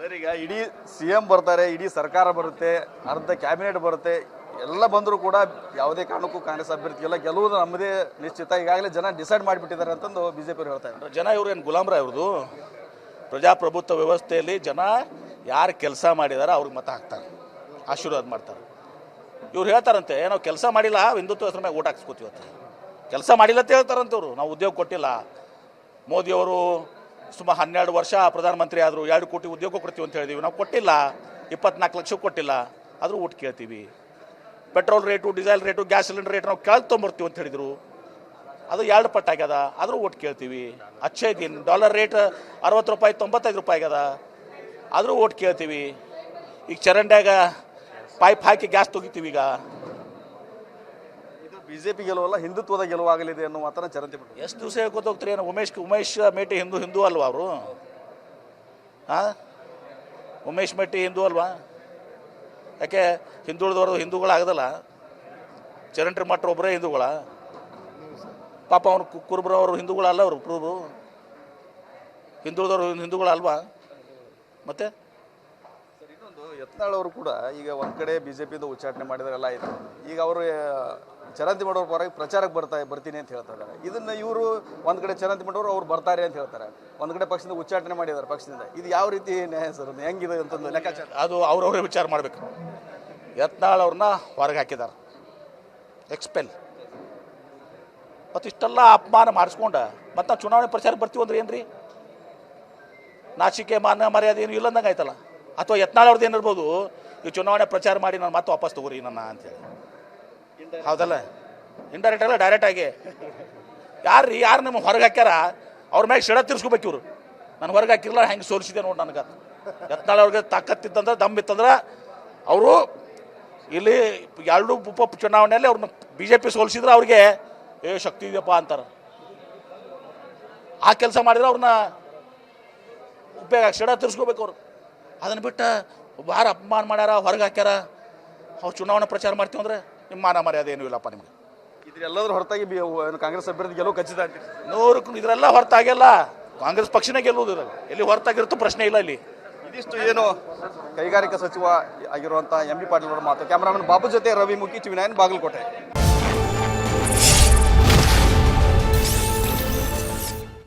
Sir, ಈಗ ಇಡೀ CM ಬರ್ತಾರೆ, ಇಡೀ ಸರ್ಕಾರ ಬರುತ್ತೆ, ಅರ್ಧ ಕ್ಯಾಬಿನೆಟ್ ಬರುತ್ತೆ, ಎಲ್ಲ ಬಂದರೂ ಕೂಡ ಯಾವುದೇ ಕಾರಣಕ್ಕೂ ಕಾಂಗ್ರೆಸ್ ಅಭ್ಯರ್ಥಿಗೆಲ್ಲ ಗೆಲ್ಲುವುದು ನಮ್ಮದೇ ನಿಶ್ಚಿತ, ಈಗಾಗಲೇ ಜನ ಡಿಸೈಡ್ ಮಾಡಿಬಿಟ್ಟಿದ್ದಾರೆ ಅಂತಂದು ಬಿಜೆಪಿ ಅವರು ಹೇಳ್ತಾ ಇದ್ದಾರೆ. ಜನ ಇವ್ರು ಏನು ಗುಲಾಮ್ರ ಇವ್ರದ್ದು? ಪ್ರಜಾಪ್ರಭುತ್ವ ವ್ಯವಸ್ಥೆಯಲ್ಲಿ ಜನ ಯಾರು ಕೆಲಸ ಮಾಡಿದಾರೆ ಅವ್ರಿಗೆ ಮತ ಹಾಕ್ತಾರೆ, ಆಶೀರ್ವಾದ ಮಾಡ್ತಾರೆ. ಇವ್ರು ಹೇಳ್ತಾರಂತೆ ನಾವು ಕೆಲಸ ಮಾಡಿಲ್ಲ, ಹಿಂದುತ್ವ ಹೆಸರು ಮ್ಯಾಗ ಓಟ್ ಹಾಕ್ಸ್ಕೊತೀವಿ ಅಂತ. ಕೆಲಸ ಮಾಡಿಲ್ಲ ಅಂತ ಹೇಳ್ತಾರಂತವ್ರು. ನಾವು ಉದ್ಯೋಗ ಕೊಟ್ಟಿಲ್ಲ, ಮೋದಿಯವರು ಸುಮಾರು 12 ವರ್ಷ ಪ್ರಧಾನಮಂತ್ರಿ ಆದರು, 2 ಕೋಟಿ ಉದ್ಯೋಗ ಕೊಡ್ತೀವಿ ಅಂತ ಹೇಳಿದೀವಿ, ನಾವು ಕೊಟ್ಟಿಲ್ಲ. 24 ಲಕ್ಷ ಕೊಟ್ಟಿಲ್ಲ, ಆದರೂ ಓಟ್ ಕೇಳ್ತೀವಿ. Petrol rate, diesel rate, gas cylinder rate ನಾವು ತೊಗೊಂಬರ್ತೀವಿ ಅಂತ ಹೇಳಿದರು, ಅದು 2 ಪಟ್ಟು ಆಗ್ಯದ, ಆದರೂ ಓಟ್ ಕೇಳ್ತೀವಿ. ಅಚ್ಚೇ ದಿನ ಡಾಲರ್ ರೇಟ್ 60 ರೂಪಾಯಿ 95 ರೂಪಾಯಿ ಆಗ್ಯದ, ಆದರೂ ಓಟ್ ಕೇಳ್ತೀವಿ. ಈಗ ಚರಂಡ್ಯಾಗ ಪೈಪ್ ಹಾಕಿ ಗ್ಯಾಸ್ ತೆಗಿತೀವಿ. ಈಗ ಇದು ಬಿಜೆಪಿ ಗೆಲುವಲ್ಲ, ಹಿಂದುತ್ವದ ಗೆಲುವಾಗಲಿದೆ ಅನ್ನೋ ಮಾತನ್ನ ಚರಂತಿ ಬಿಟ್ಟು ಎಷ್ಟು ದಿವಸ ಹೇಳ್ಕೊತ ಹೋಗ್ತೀರಿ? ಏನು ಉಮೇಶ್ ಮೇಟಿ ಹಿಂದೂ ಅಲ್ವಾ ಅವರು? ಹಾಂ, ಉಮೇಶ್ ಮೇಟಿ ಹಿಂದೂ ಅಲ್ವಾ? ಯಾಕೆ ಹಿಂದುಳಿದವರು ಹಿಂದೂಗಳಾಗದಲ್ಲ? ಚರಂಟ್ರಿ ಮಠರು ಒಬ್ಬರೇ ಹಿಂದೂಗಳ? ಪಾಪ ಅವನು ಕುರುಬ್ರವರು ಹಿಂದೂಗಳಲ್ಲ, ಅವರು ಕುರುಬರು ಹಿಂದುಳಿದವರು ಹಿಂದೂಗಳಲ್ವಾ? ಮತ್ತೆ ಇನ್ನೊಂದು ಯತ್ನಾಳ್ ಅವರು ಕೂಡ ಈಗ ಒಂದ್ ಕಡೆ ಬಿಜೆಪಿಯಿಂದ ಉಚ್ಚಾಟನೆ ಮಾಡಿದಾರೆಲ್ಲ ಆಯ್ತು. ಈಗ ಅವರು ಚರಂತಿ ಮಾಡೋರು ಹೊರಗೆ ಪ್ರಚಾರಕ್ಕೆ ಬರ್ತೀನಿ ಅಂತ ಹೇಳ್ತಾ ಇದ್ದಾರೆ. ಇದನ್ನ ಇವರು ಒಂದ್ ಕಡೆ ಚರಂತಿ ಮಾಡೋರು ಅವ್ರು ಬರ್ತಾರೆ ಅಂತ ಹೇಳ್ತಾರೆ, ಒಂದ್ ಕಡೆ ಪಕ್ಷದಿಂದ ಉಚ್ಚಾಟನೆ ಮಾಡಿದ್ದಾರೆ ಪಕ್ಷದಿಂದ. ಇದು ಯಾವ ರೀತಿ ನ್ಯಾಯ ಸರ್? ಹೆಂಗಿದೆ ಅಂತಂದು ಲೆಕ್ಕಾಚಾರ ಅದು ಅವ್ರವ್ರೇ ವಿಚಾರ ಮಾಡಬೇಕು. ಯತ್ನಾಳ್ ಅವ್ರನ್ನ ಹೊರಗೆ ಹಾಕಿದ್ದಾರೆ, ಎಕ್ಸ್ಪೆಲ್. ಮತ್ತು ಇಷ್ಟೆಲ್ಲ ಅಪಮಾನ ಮಾಡಿಸ್ಕೊಂಡ ಮತ್ತು ನಾವು ಚುನಾವಣೆ ಪ್ರಚಾರಕ್ಕೆ ಬರ್ತೀವಿ ಅಂದ್ರೆ ಏನ್ರಿ? ನಾಚಿಕೆ ಮಾನ ಮರ್ಯಾದೆ ಏನು ಇಲ್ಲಂದಂಗೆ ಆಯ್ತಲ್ಲ. ಅಥವಾ ಯತ್ನಾಳ್ ಅವ್ರದ್ದು ಏನಿರ್ಬೋದು, ಈ ಚುನಾವಣೆ ಪ್ರಚಾರ ಮಾಡಿ ನಾನು ಮತ್ತೆ ವಾಪಸ್ ತಗೋರಿ ನನ್ನ ಅಂತೇಳಿ. ಹೌದಲ್ಲ? ಇಂಡೈರೆಕ್ಟ್ ಅಲ್ಲ, ಡೈರೆಕ್ಟ್ ಆಗಿ. ಯಾರು ನಿಮ್ಮ ಹೊರಗೆ ಹಾಕ್ಯಾರ ಅವ್ರ ಮ್ಯಾಗ ಸಿಡ ತಿರ್ಸ್ಕೋಬೇಕು ಇವರು. ನಾನು ಹೊರಗೆ ಹಾಕಿರಲ್ಲ, ಹೆಂಗೆ ಸೋಲಿಸಿದೆ ನೋಡಿ ನನಗೆ. ಯತ್ನಾಳ್ ಅವ್ರಿಗೆ ತಾಕತ್ತಿತ್ತಂದ್ರೆ, ದಮ್ ಇತ್ತಂದ್ರೆ ಅವರು ಇಲ್ಲಿ 2 ಉಪ ಚುನಾವಣೆಯಲ್ಲಿ ಅವ್ರನ್ನ BJP ಸೋಲಿಸಿದ್ರೆ ಅವ್ರಿಗೆ ಶಕ್ತಿ ಇದೆಯಪ್ಪ ಅಂತಾರೆ. ಆ ಕೆಲಸ ಮಾಡಿದ್ರೆ ಅವ್ರನ್ನ ಉಪಯೋಗ ಸಿಡ ತಿರ್ಸ್ಕೋಬೇಕು ಅವರು. ಅದನ್ನು ಬಿಟ್ಟು ಭಾಳ ಅಪಮಾನ ಮಾಡ್ಯಾರ, ಹೊರಗೆ ಹಾಕ್ಯಾರ, ಅವ್ರು ಚುನಾವಣೆ ಪ್ರಚಾರ ಮಾಡ್ತೀವಿ ಅಂದರೆ ನಿಮ್ಮ ಮಾನ ಮರ್ಯಾದೆ ಏನೂ ಇಲ್ಲಪ್ಪ ನಿಮಗೆ. ಇದ್ರೆಲ್ಲದ್ರ ಹೊರತಾಗಿ ಕಾಂಗ್ರೆಸ್ ಅಭ್ಯರ್ಥಿ ಗೆಲುವು ಖಚಿತ ಅಂತೀರಿ? 100ಕ್ಕೆ ಇದರೆಲ್ಲ ಹೊರತಾಗಿಲ್ಲ. ಕಾಂಗ್ರೆಸ್ ಪಕ್ಷನೇ ಗೆಲ್ಲುವುದು ಇರಲ್ಲ, ಎಲ್ಲಿ ಹೊರತಾಗಿರುತ್ತೋ ಪ್ರಶ್ನೆ ಇಲ್ಲ ಇಲ್ಲಿ. ಇದಿಷ್ಟು ಏನು ಕೈಗಾರಿಕಾ ಸಚಿವ ಆಗಿರುವಂಥ MB ಪಾಟೀಲ್ ಅವರ ಮಾತು. ಕ್ಯಾಮರಾಮನ್ ಬಾಬು ಜೊತೆ ರವಿ ಮುಖಿ, TV9 ಬಾಗಲಕೋಟೆ.